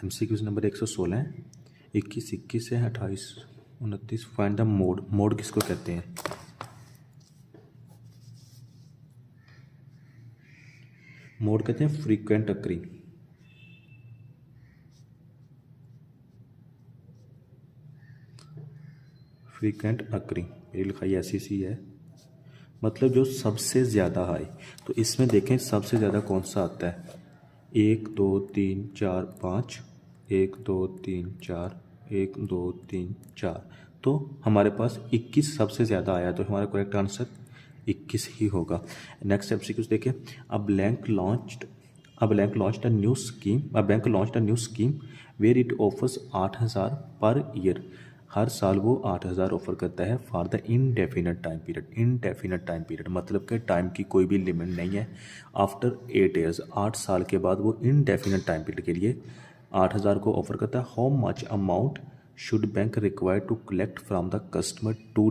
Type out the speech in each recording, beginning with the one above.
MCQ number 116 है, 21 है, 28 29। Find the mode. Mode किसको कहते हैं? मोड कहते हैं फ्रीक्वेंट अकरिंग। फ्रीक्वेंट अकरिंग मेरी लिखाई ऐसी सी है, मतलब जो सबसे ज़्यादा हाई। तो इसमें देखें सबसे ज़्यादा कौन सा आता है? 1 2 3 4 5, 1 2 3 4, 1 2 3 4। तो हमारे पास 21 सबसे ज़्यादा आया, तो हमारा करेक्ट आंसर 21 ही होगा। नेक्स्ट एमसीक्यू देखिए। A bank launched a new scheme where it offers 8,000 per year. हर साल वो 8,000 ऑफर करता है for the indefinite time period. Indefinite time period मतलब कि टाइम की कोई भी लिमिट नहीं है। आफ्टर 8 ईयर्स, 8 साल के बाद वो इनडेफिनेट टाइम पीरियड के लिए 8,000 को ऑफर करता है। How much amount should bank require to collect from the customer to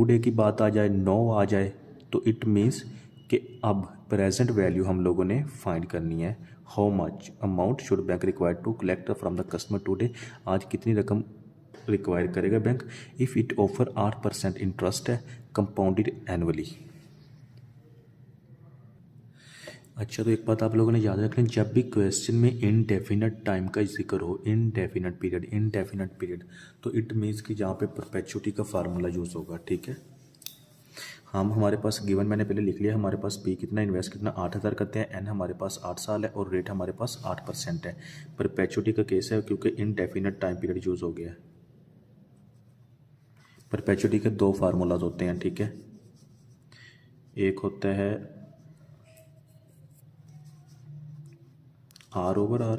day की बात आ जाए, 9 आ जाए, तो इट मीन्स कि अब प्रेजेंट वैल्यू हम लोगों ने फाइंड करनी है। How much amount should bank require to collect from the customer today. आज कितनी रकम रिक्वायर करेगा bank? If it offer 8% interest है, कंपाउंडेड एनुअली। अच्छा, तो एक बात आप लोगों ने याद रखनी, जब भी क्वेश्चन में इनडेफिनेट टाइम का जिक्र हो, इनडेफिनेट पीरियड, तो इट मीन्स कि जहाँ पे परपेचुटी का फार्मूला यूज़ होगा। ठीक है, हम हमारे पास गिवन मैंने पहले लिख लिया, हमारे पास पी कितना, इन्वेस्ट कितना, 8,000 करते हैं, एन हमारे पास 8 साल है और रेट हमारे पास 8% है। परपेचुटी का केस है क्योंकि इनडेफिनेट टाइम पीरियड यूज़ हो गया है। परपेचुटी के 2 फार्मूलाज होते हैं। ठीक है, एक होता है R/R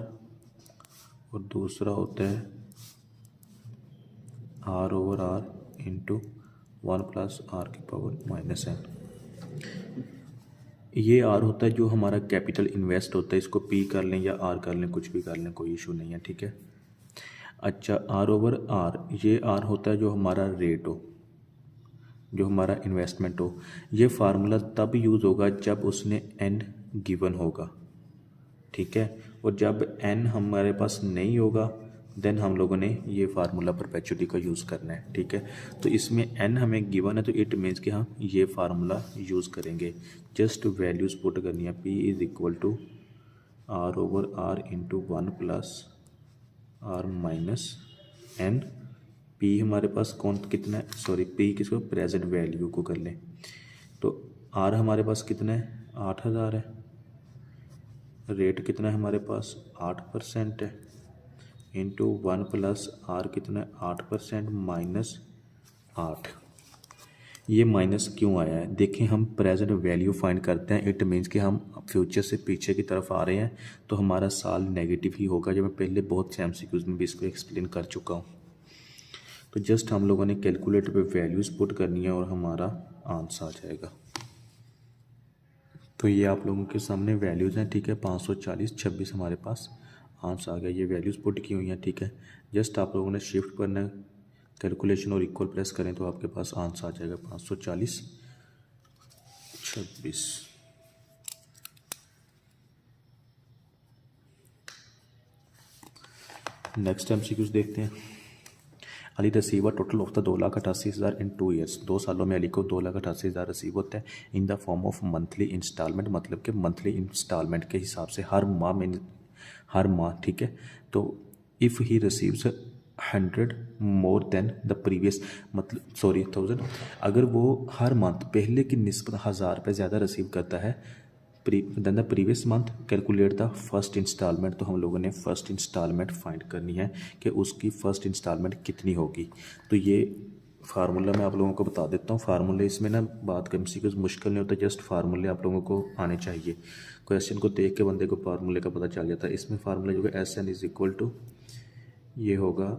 और दूसरा होता है R/R इंटू 1+R⁻⁻n। ये R होता है जो हमारा कैपिटल इन्वेस्ट होता है, इसको P कर लें या R कर लें, कुछ भी कर लें, कोई इशू नहीं है। ठीक है, अच्छा, R/R, ये R होता है जो हमारा रेट हो, जो हमारा इन्वेस्टमेंट हो। ये फार्मूला तब यूज़ होगा जब उसने n गिवन होगा। ठीक है, और जब n हमारे पास नहीं होगा देन हम लोगों ने ये फार्मूला परपेचुटी का यूज़ करना है। ठीक है, तो इसमें n हमें गिवन है तो इट मीन्स कि हम ये फार्मूला यूज़ करेंगे। जस्ट वैल्यूज़ पुट करनी है। P is equal to R/R into 1+R-n। P हमारे पास कौन कितना है, सॉरी P किसको, प्रेजेंट वैल्यू को कर लें, तो R हमारे पास कितना है, 8,000 है। रेट कितना है हमारे पास, 8% है, इंटू 1+R कितना है, 8% -8। ये माइनस क्यों आया है? देखें, हम प्रेजेंट वैल्यू फाइंड करते हैं, इट मीन्स कि हम फ्यूचर से पीछे की तरफ आ रहे हैं, तो हमारा साल नेगेटिव ही होगा। जब मैं पहले बहुत से MCQs में भी इसको एक्सप्लेन कर चुका हूँ। तो जस्ट हम लोगों ने कैलकुलेटर पे वैल्यूज़ पुट करनी है और हमारा आंसर आ जाएगा। तो ये आप लोगों के सामने वैल्यूज़ हैं। ठीक है, 540 26 हमारे पास आंसर आ गया। ये वैल्यूज़ पुट की हुई हैं। ठीक है, जस्ट आप लोगों ने शिफ्ट करना है, कैलकुलेशन और इक्वल प्रेस करें तो आपके पास आंसर आ जाएगा 540 26। नेक्स्ट MCQs देखते हैं। Ali receive total of the 2,88,000 in 2 years. 2 सालों में अली को 2,88,000 रिसीव होता है in the form of monthly instalment, मतलब कि मंथली इंस्टॉलमेंट के हिसाब से हर माह। ठीक है, तो if he receives 100 more than the previous, मतलब सॉरी 1000, अगर वो हर मंथ पहले की निस्बत 1,000 रुपये ज़्यादा रिसीव करता है than the previous month, calculate the first instalment. तो हम लोगों ने फर्स्ट इंस्टॉलमेंट फाइंड करनी है कि उसकी फ़र्स्ट इंस्टॉलमेंट कितनी होगी। तो ये फार्मूला मैं आप लोगों को बता देता हूँ। फार्मूले इसमें ना बात का MCQs मुश्किल नहीं होता, जस्ट फार्मूले आप लोगों को आने चाहिए। क्वेश्चन को देख के बंदे को फार्मूले का पता चल जाता है। इसमें फार्मूला जो है SN इज इक्वल टू, ये होगा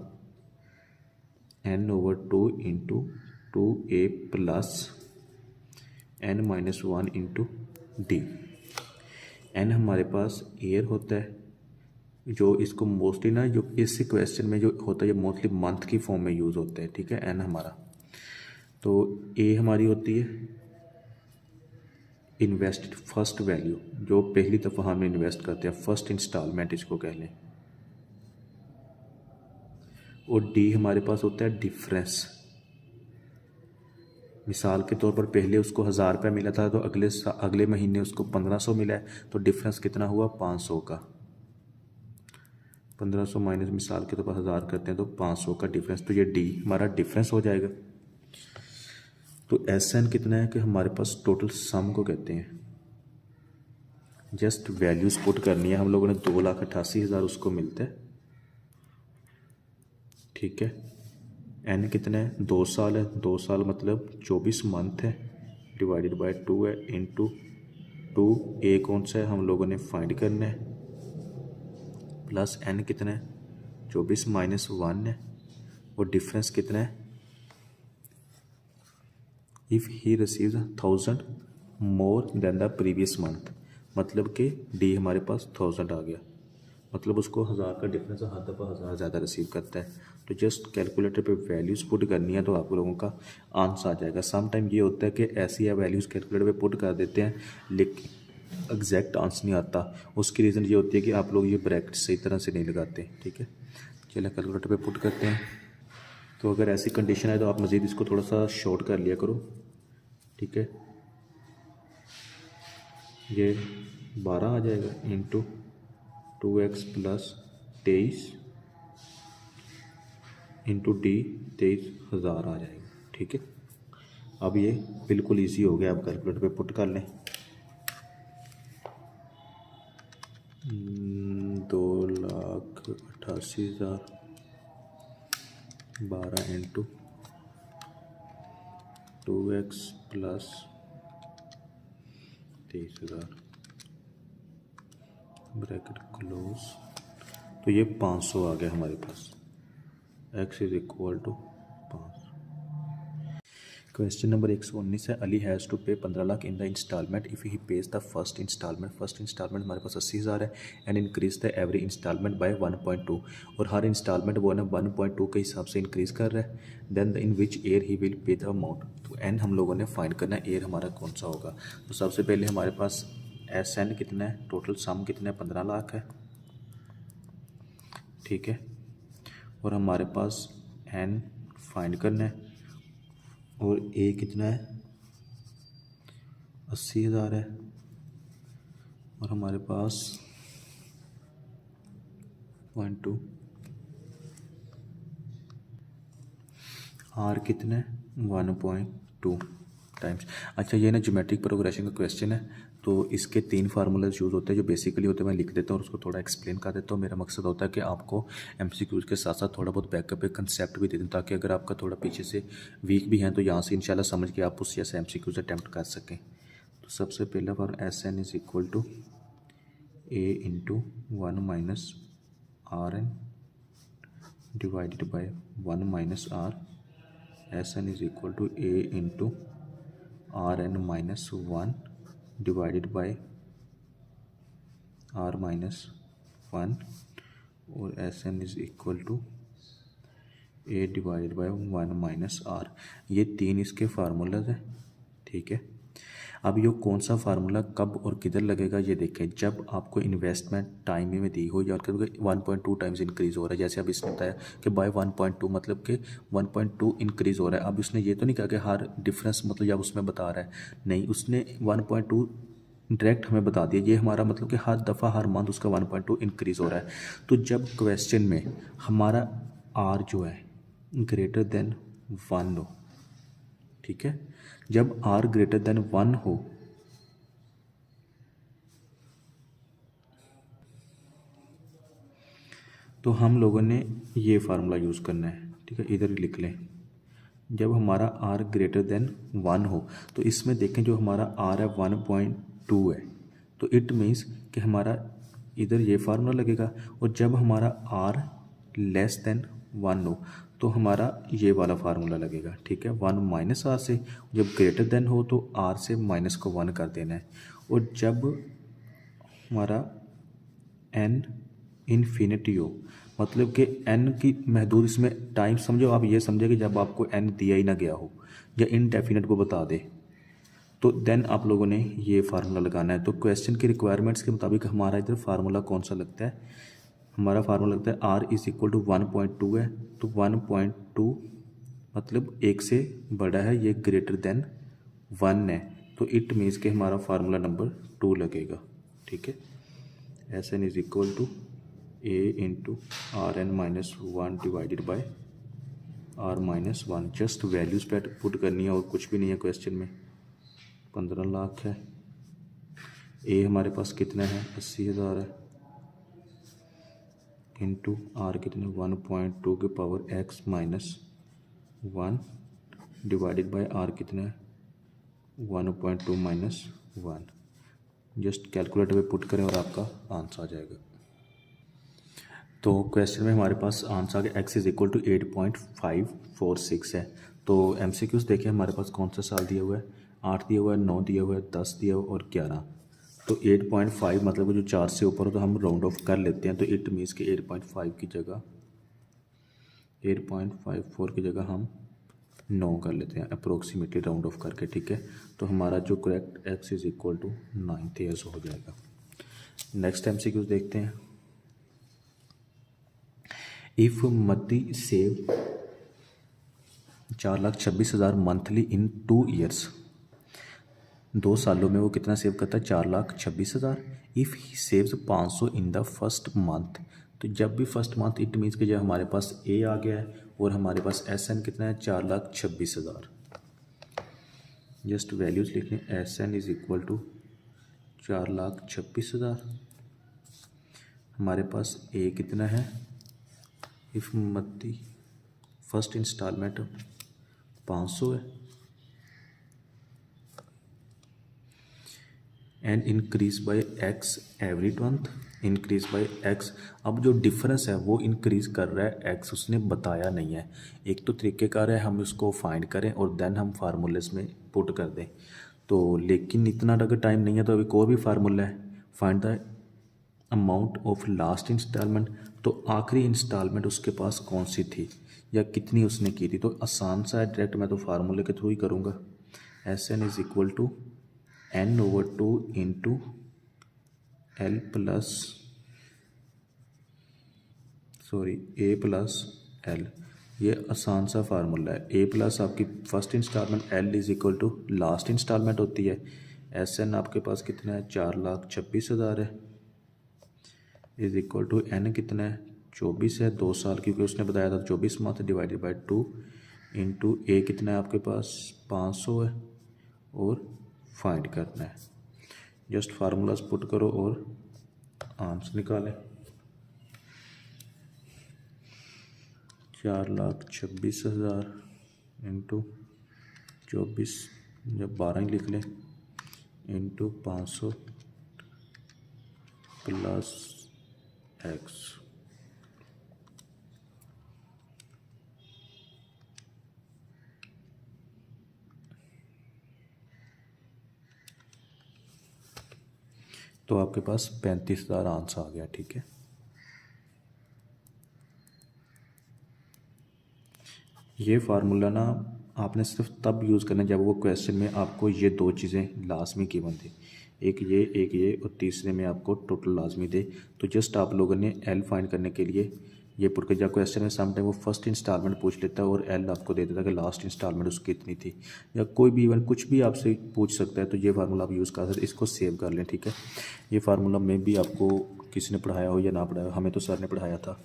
n/2 into 2a plus n-1 into D. n हमारे पास ईयर होता है, जो इसको मोस्टली ना, जो इस क्वेश्चन में जो होता है ये मोस्टली मंथ की फॉर्म में यूज़ होता है। ठीक है, n हमारा, तो a हमारी होती है इन्वेस्टेड फर्स्ट वैल्यू, जो पहली दफ़ा हम इन्वेस्ट करते हैं, फर्स्ट इंस्टॉलमेंट इसको कह लें। और डी हमारे पास होता है डिफरेंस। मिसाल के तौर पर पहले उसको 1000 रुपये मिला था तो अगले महीने उसको 1500 मिला है, तो डिफरेंस कितना हुआ 500 का। 1500 माइनस मिसाल के तौर पर 1000 करते हैं तो 500 का डिफरेंस, तो ये डी हमारा डिफरेंस हो जाएगा। तो एस एन कितना है कि हमारे पास टोटल सम को कहते हैं। जस्ट वैल्यूज पुट करनी है, हम लोगों ने 2,88,000 उसको मिलता है, ठीक है। एन कितना है 2 साल है, 2 साल मतलब 24 मंथ है, डिवाइडेड बाय 2 है, इंटू 2 ए कौन सा है हम लोगों ने फाइंड करना है, प्लस एन कितना है 24 माइनस 1 है, और डिफरेंस कितना है if he receives 1000 more than the previous month, मतलब कि डी हमारे पास 1000 आ गया, मतलब उसको 1000 का डिफरेंस हर दफ़ा 1000 ज़्यादा रिसीव करता है। तो जस्ट कैलकुलेटर पे वैल्यूज़ पुट करनी है तो आप लोगों का आंसर आ जाएगा। सम टाइम ये होता है कि ऐसी या वैल्यूज़ कैलकुलेटर पे पुट कर देते हैं लेकिन एग्जैक्ट आंसर नहीं आता, उसकी रीज़न ये होती है कि आप लोग ये ब्रैकेट सही तरह से नहीं लगाते, ठीक है। चलिए कैलकुलेटर पे पुट करते हैं। तो अगर ऐसी कंडीशन है तो आप मज़ीद इसको थोड़ा सा शॉर्ट कर लिया करो, ठीक है। ये 12 आ जाएगा into 2x plus 23 into D 23,000 आ जाएगा, ठीक है। अब ये बिल्कुल इजी हो गया, अब कैलकुलेटर पे पुट कर लें। 2,88,000 12 into 2x plus 23,000 bracket close, तो ये 500 आ गया हमारे पास। x is equal to 5। Question number 119 है, Ali has to pay 15 lakh in the instalment if he pays the first instalment हमारे पास 80,000 है, and increase the every instalment by 1.2, और हर इंस्टॉलमेंट वो ना 1.2 के हिसाब से इंक्रीज़ कर रहा है। Then in which year he will pay the amount, तो एन हम लोगों ने फाइंड करना है, ईयर हमारा कौन सा होगा। तो सबसे पहले हमारे पास एस एन कितना है, टोटल सम कितना है 15 लाख है, ठीक है। और हमारे पास एन फाइंड करना है, और ए कितना है 80,000 है, और हमारे पास 0.2, आर कितना है 1.2 टाइम्स। अच्छा ये ना ज्योमेट्रिक प्रोग्रेशन का क्वेश्चन है, तो इसके 3 फार्मूलाज यूज़ होते हैं जो बेसिकली होते हैं, मैं लिख देता हूँ और उसको थोड़ा एक्सप्लेन कर देता हूँ। मेरा मकसद होता है कि आपको एमसीक्यूज़ के साथ साथ थोड़ा बहुत बैकअप एक कंसेप्ट भी दे दूँ, ताकि अगर आपका थोड़ा पीछे से वीक भी हैं तो यहाँ से इंशाल्लाह समझ के आप उस जैसे एमसीक्यूज़ अटैम्प्ट कर सकें। तो सबसे पहला for S N is equal to A into 1 minus R N divided by 1 minus R, S N is equal to A into R N minus 1 divided by R minus 1, और S N is equal to A divided by 1 minus R. ये 3 इसके formulas हैं, ठीक है। अब ये कौन सा फार्मूला कब और किधर लगेगा ये देखें, जब आपको इन्वेस्टमेंट टाइम में दी हो या 1.2 टाइम्स इंक्रीज़ हो रहा है, जैसे अभी इसने बताया कि बाय 1.2 मतलब कि 1.2 इंक्रीज़ हो रहा है। अब उसने ये तो नहीं कहा कि हर डिफरेंस मतलब जब उसमें बता रहा है, नहीं, उसने 1.2 डायरेक्ट हमें बता दिया, ये हमारा मतलब कि हर दफ़ा हर मंथ उसका 1.2 इंक्रीज़ हो रहा है। तो जब क्वेश्चन में हमारा आर जो है ग्रेटर देन 1 हो, ठीक है, जब आर ग्रेटर देन 1 हो तो हम लोगों ने ये फार्मूला यूज़ करना है, ठीक है, इधर लिख लें। जब हमारा आर ग्रेटर देन 1 हो तो इसमें देखें जो हमारा आर है 1.2 है, तो इट मीन्स कि हमारा इधर ये फार्मूला लगेगा, और जब हमारा आर लेस देन 1 हो तो हमारा ये वाला फार्मूला लगेगा, ठीक है, 1 माइनस आर से। जब ग्रेटर देन हो तो आर से माइनस को 1 कर देना है, और जब हमारा एन इन्फिनिटी हो मतलब कि एन की महदूद इसमें टाइम समझो, आप ये समझे कि जब आपको एन दिया ही ना गया हो या इनडेफिनेट को बता दे, तो देन आप लोगों ने ये फार्मूला लगाना है। तो क्वेश्चन की रिक्वायरमेंट्स के मुताबिक हमारा इधर फार्मूला कौन सा लगता है, हमारा फार्मूला लगता है आर इज इक्वल टू 1.2 है, तो 1.2 मतलब 1 से बड़ा है, ये ग्रेटर देन 1 है, तो इट मीन्स के हमारा फार्मूला नंबर 2 लगेगा। ठीक है, S N is equal to A into R N minus 1 divided by R minus 1। Just values पे पुट करनी है और कुछ भी नहीं है क्वेश्चन में। 15 लाख है, ए हमारे पास कितना है 80,000 है, इंटू आर कितने 1.2 के power X minus 1 divided by R कितना है 1.2 माइनस 1। जस्ट कैलकुलेटर पे पुट करें और आपका आंसर आ जाएगा। तो क्वेश्चन में हमारे पास आंसर आ गया एक्स इज इक्वल टू 8.546 है। तो MCQs देखें हमारे पास कौन सा साल दिया हुआ है, 8 दिया हुआ है, 9 दिया हुआ है, 10 दिया हुआ है और 11। तो 8.5 मतलब जो 4 से ऊपर हो तो हम राउंड ऑफ कर लेते हैं, तो इट मीन्स कि 8.5 की जगह 8.54 की जगह हम 9 कर लेते हैं अप्रोक्सीमेटली राउंड ऑफ करके। ठीक है, तो हमारा जो correct X is equal to 9 years हो जाएगा। नेक्स्ट MCQs देखते हैं। इफ मती सेव 4,26,000 मंथली इन 2 ईयर्स, 2 सालों में वो कितना सेव करता है 4,26,000। If he saves 500 in the first month, तो जब भी फर्स्ट मंथ इट मीन्स कि जब हमारे पास ए आ गया है और हमारे पास SN कितना है 4,26,000। जस्ट वैल्यूज लिख लें, SN इज इक्वल टू 4,26,000। हमारे पास ए कितना है, इफ मती फर्स्ट इंस्टॉलमेंट 500 है, and increase by x every month, increase by x. अब जो डिफरेंस है वो इंक्रीज कर रहा है एक्स, उसने बताया नहीं है। एक तो तरीक़ेकार है हम उसको फाइंड करें और देन हम फार्मूलेस में पुट कर दें, तो लेकिन इतना अगर टाइम नहीं है तो अभी कोई भी फार्मूला है, find the amount of last instalment. तो आखिरी इंस्टॉलमेंट उसके पास कौन सी थी या कितनी उसने की थी, तो आसान सा है, डायरेक्ट मैं तो फार्मूले के थ्रू ही करूँगा। SN is equal to N/2 into L plus A plus L। ये आसान सा फार्मूला है। A प्लस आपकी first instalment, L is equal to last instalment होती है। SN आपके पास कितना है 4,26,000 है, इज इक्वल टू N कितना है 24 है, 2 साल क्योंकि उसने बताया था 24 month divided by 2 into A कितना है आपके पास 500 है और फाइंड करना है। जस्ट फार्मूलाज पुट करो और आंसर निकालें। 4,26,000 इंटू 24, जब 12 ही लिख लें, इंटू 500 प्लस एक्स। तो आपके पास 35,000 आंसर आ गया। ठीक है, ये फार्मूला ना आपने सिर्फ तब यूज़ करना जब वो क्वेश्चन में आपको ये 2 चीज़ें लाजमी गिवन थी, एक ये और तीसरे में आपको टोटल लाजमी दे। तो जस्ट आप लोगों ने L फाइंड करने के लिए ये पुट कर, जब क्वेश्चन में समटाइम वो फर्स्ट इंस्टॉलमेंट पूछ लेता है और L आपको दे देता है कि लास्ट इंस्टॉलमेंट उसकी कितनी थी, या कोई भी इवन कुछ भी आपसे पूछ सकता है, तो ये फार्मूला आप यूज़ कर सकते, इसको सेव कर लें। ठीक है, ये फार्मूला में भी आपको किसी ने पढ़ाया हो या ना पढ़ाया हो, हमें तो सर ने पढ़ाया था।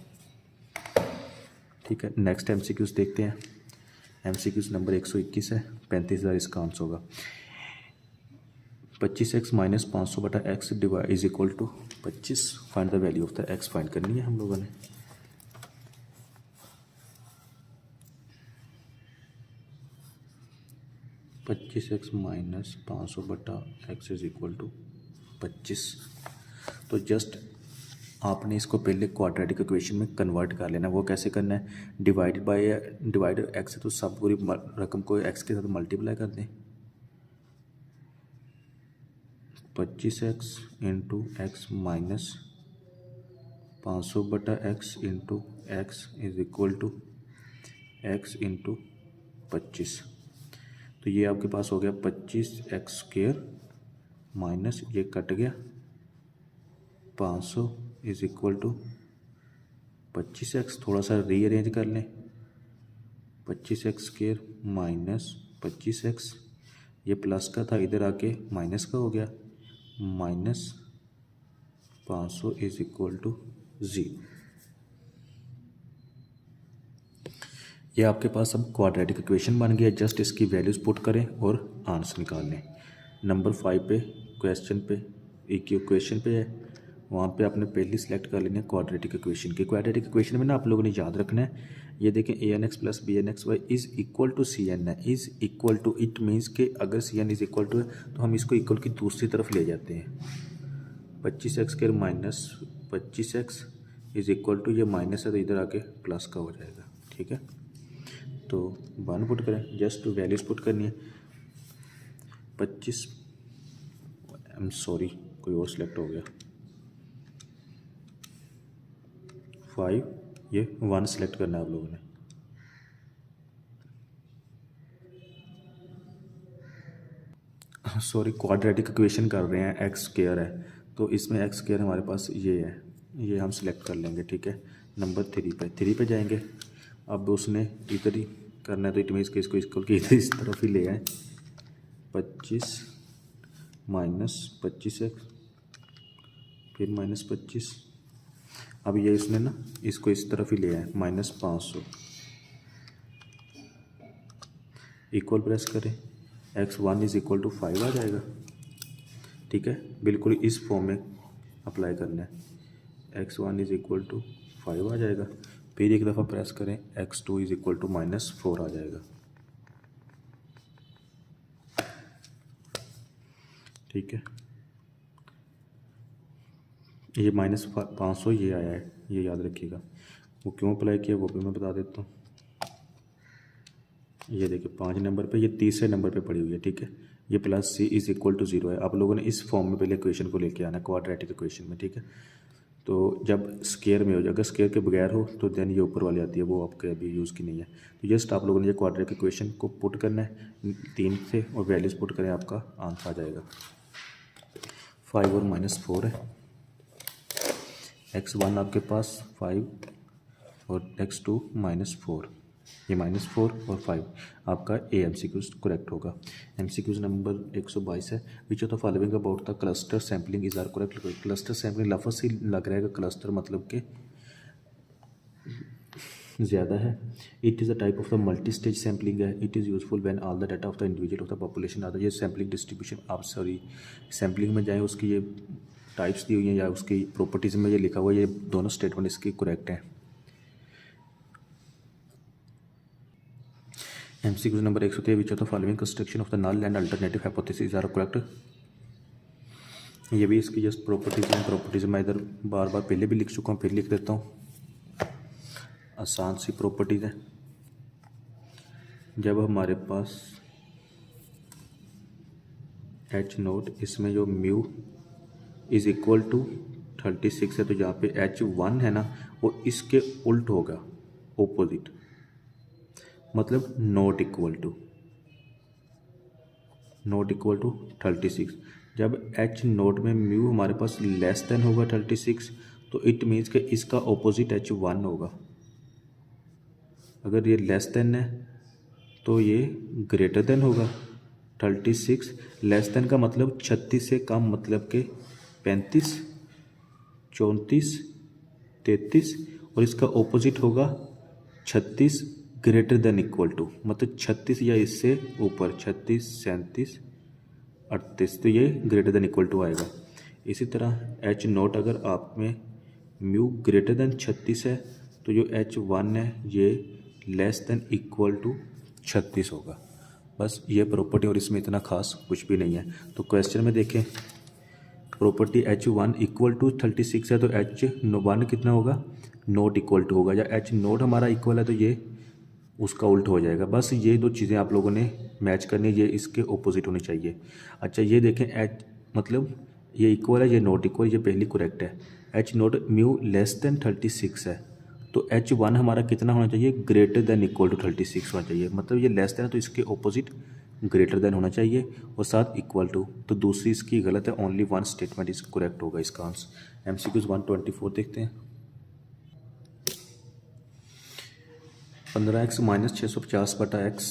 ठीक है, नेक्स्ट MCQs देखते हैं। MCQs नंबर 121 है, 35,000 इसका आंसर होगा। 25x माइनस 500 बटा X divide is equal to 25। Find the value of the X find करनी है हम लोगों ने। पच्चीस एक्स माइनस 500 बटा एक्स इज इक्वल टू 25। तो जस्ट आपने इसको पहले क्वाड्रेटिक इक्वेशन में कन्वर्ट कर लेना। वो कैसे करना है, डिवाइडेड बाय डिवाइड एक्स है तो सब पूरी रकम को एक्स के साथ मल्टीप्लाई कर दें। 25x इंटू एक्स माइनस 500 बटा X into X is equal to X into 25। तो ये आपके पास हो गया 25x² माइनस ये कट गया 500 इज इक्वल टू 25x थोड़ा सा रीअरेंज कर लें, 25x² माइनस 25x, ये प्लस का था इधर आके माइनस का हो गया, माइनस 500 इज इक्वल टू 0। ये आपके पास अब क्वाड्रेटिक इक्वेशन बन गया। जस्ट इसकी वैल्यूज़ पुट करें और आंसर निकाल लें। नंबर 5 पे क्वेश्चन पे एक इक्वेशन पे है, वहाँ पे आपने पहले सेलेक्ट कर लेना है क्वाड्रेटिक इक्वेशन की। क्वाड्रेटिक इक्वेशन में ना आप लोगों ने याद रखना है, ये देखें ANX plus BNXY is equal to CN है। Is equal to it means कि अगर CN इज़ इक्वल टू है तो हम इसको इक्वल की दूसरी तरफ ले जाते हैं। 25x² minus 25x is equal to, ये माइनस है तो इधर आके प्लस का हो जाएगा। ठीक है, तो 1 पुट करें, जस्ट वैल्यूज पुट करनी है। 25 सॉरी कोई और सिलेक्ट हो गया, 5 ये 1 सेलेक्ट करना है आप लोगों ने। सॉरी क्वाड्रेटिक इक्वेशन कर रहे हैं, x² है तो इसमें x² हमारे पास ये है, ये हम सिलेक्ट कर लेंगे। ठीक है, नंबर 3 पे जाएंगे। अब उसने इधर ही करना है तो इट मीन्स कि इसको इक्वल की इधर इस तरफ ही ले आए। 25 माइनस 25x फिर माइनस 25, अब ये इसने ना इसको इस तरफ ही ले आए, माइनस 500 इक्वल प्रेस करें, x1 इज इक्वल टू 5 आ जाएगा। ठीक है, बिल्कुल इस फॉर्म में अप्लाई करना है, x1 इज इक्वल टू 5 आ जाएगा। फिर एक दफ़ा प्रेस करें, x2 इज इक्वल टू -4 आ जाएगा। ठीक है, ये -500 ये आया है, ये याद रखिएगा। वो क्यों अप्लाई किया वो भी मैं बता देता हूँ। ये देखिए 5 नंबर पे, ये तीसरे नंबर पे पड़ी हुई है। ठीक है, ये plus c is equal to 0 है। आप लोगों ने इस फॉर्म में पहले इक्वेशन को लेके आना है क्वाड्रेटिक इक्वेशन में। ठीक है, तो जब स्केयर में हो जाए, अगर स्केयर के बगैर हो तो देन ये ऊपर वाली आती है, वो आपके अभी यूज़ की नहीं है। तो जस्ट आप लोगों ने ये क्वाड्रेटिक इक्वेशन को पुट करना है 3 से और वैल्यूज़ पुट करें, आपका आंसर आ जाएगा। 5 और -4 है, x1 आपके पास 5 और x2 -4, ये -4 और 5 आपका MCQs करेक्ट होगा। MCQs नंबर 122 है। Which of the following about the cluster sampling is are correct. Cluster sampling लफ्ज़ ही लग रहा है, क्लस्टर मतलब के ज़्यादा है। It is a type of the multi stage sampling है। It is useful when all the data of the individual of the population आता है। ये सैम्पलिंग डिस्ट्रीब्यूशन, आप सॉरी सैम्पलिंग में जाएँ, उसकी ये टाइप्स दी हुई हैं या उसकी प्रॉपर्टीज़ में ये लिखा हुआ है, ये दोनों स्टेटमेंट इसकी करेक्ट हैं। MCQ number 103 which of the following construction of the null and alternative hypothesis are correct. ये भी इसकी जस्ट प्रॉपर्टीज़ मैं इधर बार बार पहले भी लिख चुका हूँ, फिर लिख देता हूँ। आसान सी प्रॉपर्टीज़ है। जब हमारे पास H0 इसमें जो म्यू इज़ इक्वल टू 36 है, तो जहाँ पे H1 है ना वो इसके उल्ट होगा, ओपोजिट, मतलब नॉट इक्वल टू 36। जब H0 में म्यू हमारे पास लेस देन होगा 36, तो इट मीन्स कि इसका ऑपोजिट H1 होगा। अगर ये लेस देन है तो ये ग्रेटर देन होगा 36। लेस देन का मतलब 36 से कम, मतलब के 35, 34, 33, और इसका ऑपोजिट होगा 36 ग्रेटर देन इक्वल टू, मतलब 36 या इससे ऊपर, 36, 37, 38, तो ये ग्रेटर देन इक्वल टू आएगा। इसी तरह H0 अगर आप में म्यू ग्रेटर देन 36 है तो जो H1 है ये लेस देन इक्वल टू 36 होगा। बस ये प्रॉपर्टी, और इसमें इतना खास कुछ भी नहीं है। तो क्वेश्चन में देखें, प्रॉपर्टी H1 इक्वल टू 36 है तो H1 कितना होगा, नॉट इक्वल टू होगा, या H0 हमारा इक्वल है तो ये उसका उल्ट हो जाएगा। बस ये दो चीज़ें आप लोगों ने मैच करनी है, ये इसके ऑपोजिट होनी चाहिए। अच्छा ये देखें, मतलब ये इक्वल है, ये नॉट इक्वल, ये पहली करेक्ट है। H0 म्यू लेस देन 36 है तो H1 हमारा कितना होना चाहिए, ग्रेटर देन इक्वल टू 36 होना चाहिए। मतलब ये लेस देन है तो इसके ऑपोजिट ग्रेटर देन होना चाहिए और साथ इक्वल टू, तो दूसरी इसकी गलत है। ओनली 1 स्टेटमेंट इस करेक्ट होगा इसका आंसर। MCQs 124 देखते हैं। 15x माइनस 650 बटा x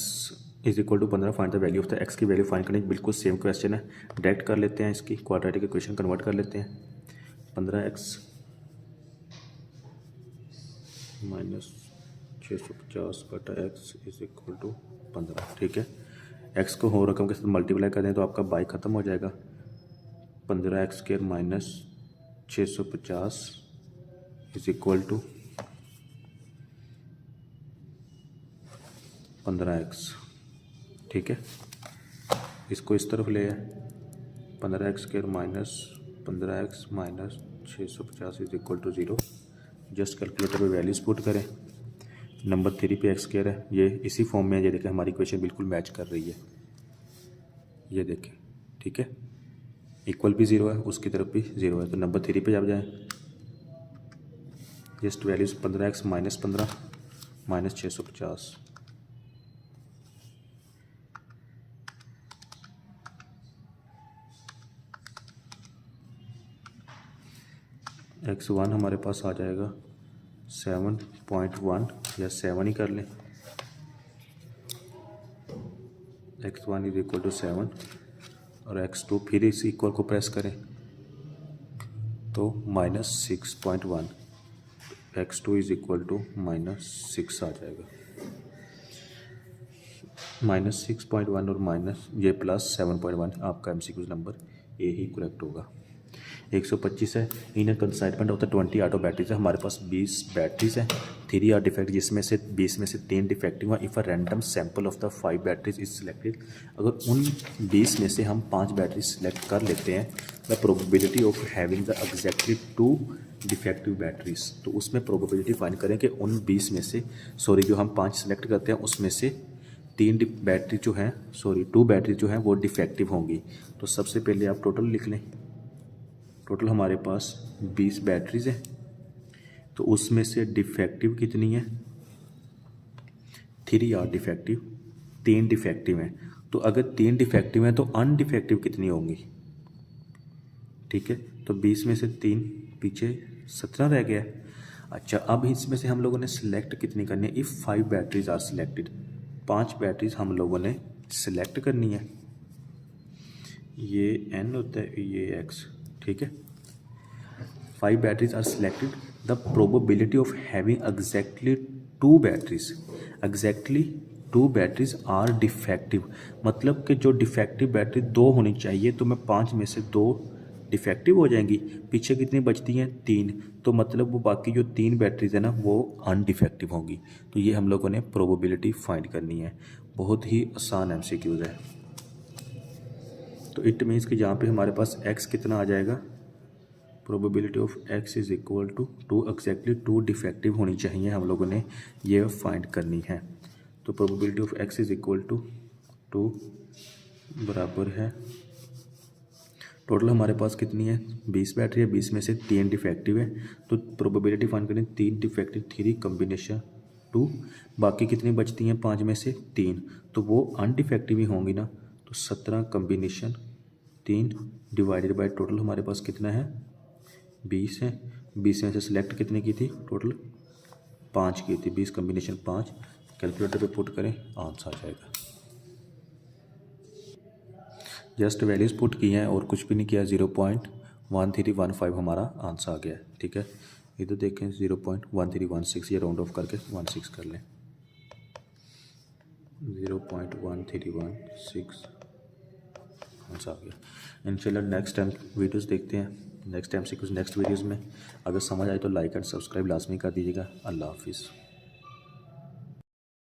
is equal to 15 find the value of the x की वैल्यू फाइंड करने की बिल्कुल सेम क्वेश्चन है। डायरेक्ट कर लेते हैं, इसकी क्वाड्रेटिक इक्वेशन कन्वर्ट कर लेते हैं। 15x माइनस 650 बटा x इज इक्वल टू 15। ठीक है, x को होल रकम के साथ मल्टीप्लाई कर दें तो आपका बाई ख़त्म हो जाएगा। 15x square minus 650 is equal to 15x। ठीक है, इसको इस तरफ ले आए। 15x square minus 15x minus 650 is equal to 0। Just calculator पे वैल्यूज पुट करें। नंबर 3 पे x स्क्वायर है, ये इसी फॉर्म में है। ये देखें हमारी इक्वेशन बिल्कुल मैच कर रही है, ये देखें। ठीक है, इक्वल भी 0 है, उसकी तरफ भी 0 है। तो नंबर 3 पे जब जाएँ, just values 15x minus 15 minus 650। x1 हमारे पास आ जाएगा 7.1 या 7 ही कर लें। x1 इज इक्वल टू 7 और x2 फिर इस इक्वल को प्रेस करें तो minus 6.1। x2 is equal to minus 6 आ जाएगा। माइनस 6.1 और माइनस ये प्लस 7.1, आपका MCQ number A he correct होगा। 125 है। इन ए कंसाइनमेंट होता है 20 ऑटो बैटरीज है। हमारे पास 20 बैटरीज हैं, 3 आर डिफेक्ट, जिसमें से 20 में से 3 डिफेक्टिव हुआ। If a random sample of the 5 batteries is selected, अगर उन 20 में से हम 5 बैटरी सिलेक्ट कर लेते हैं, the probability of having the exactly 2 defective batteries, तो उसमें प्रोबेबिलिटी फाइंड करें कि उन 20 में से जो हम 5 सेलेक्ट करते हैं उसमें से 3 बैटरी जो हैं 2 बैटरी जो हैं वो डिफेक्टिव होंगी। तो सबसे पहले आप टोटल लिख लें। टोटल हमारे पास 20 बैटरीज हैं, तो उसमें से डिफेक्टिव कितनी है? 3 आर डिफेक्टिव, 3 डिफेक्टिव हैं। तो अगर 3 डिफेक्टिव हैं तो अनडिफेक्टिव कितनी होंगी? ठीक है, तो 20 में से 3 पीछे 17 रह गया। अच्छा, अब इसमें से हम लोगों ने सिलेक्ट कितनी करनी है? If 5 batteries are selected, 5 batteries हम लोगों ने सिलेक्ट करनी है। ये n होता है, ये x। ठीक है, 5 batteries are selected, the probability of having exactly 2 batteries, exactly 2 batteries are defective, मतलब कि जो डिफेक्टिव बैटरी 2 होनी चाहिए, तो मैं 5 में से 2 डिफेक्टिव हो जाएंगी। पीछे कितनी बचती हैं? 3। तो मतलब वो बाकी जो 3 बैटरीज है ना वो अनडिफेक्टिव होंगी। तो ये हम लोगों ने प्रोबेबिलिटी फाइंड करनी है। बहुत ही आसान MCQs है। तो इट मीन्स कि यहाँ पे हमारे पास x कितना आ जाएगा? Probability of x is equal to 2, exactly 2 defective होनी चाहिए, हम लोगों ने ये फाइंड करनी है। तो probability of x is equal to 2 बराबर है, टोटल हमारे पास कितनी है? 20 बैटरी है, 20 में से 3 डिफेक्टिव है। तो प्रोबेबिलिटी फाइंड करें, 3 डिफेक्टिव 3 कम्बिनेशन 2, बाकी कितनी बचती हैं? 5 में से 3, तो वो अनडिफेक्टिव ही होंगी ना। तो 17 कम्बिनेशन 3 डिवाइडेड बाय टोटल हमारे पास कितना है? 20 है। 20 में से सिलेक्ट कितने की थी? टोटल 5 की थी। 20 कम्बिनेशन 5, कैलकुलेटर पे पुट करें, आंसर आ जाएगा। जस्ट वैल्यूज़ पुट की हैं और कुछ भी नहीं किया। 0.1315 हमारा आंसर आ गया है। ठीक है, इधर देखें 0.1316, ये राउंड ऑफ करके 16 कर लें। 0.1316 आंसर आ गया। इंशाल्लाह नेक्स्ट टाइम वीडियोस देखते हैं, नेक्स्ट टाइम से कुछ नेक्स्ट वीडियोस में। अगर समझ आए तो लाइक एंड सब्सक्राइब लाजमी कर दीजिएगा। अल्लाह हाफिज़।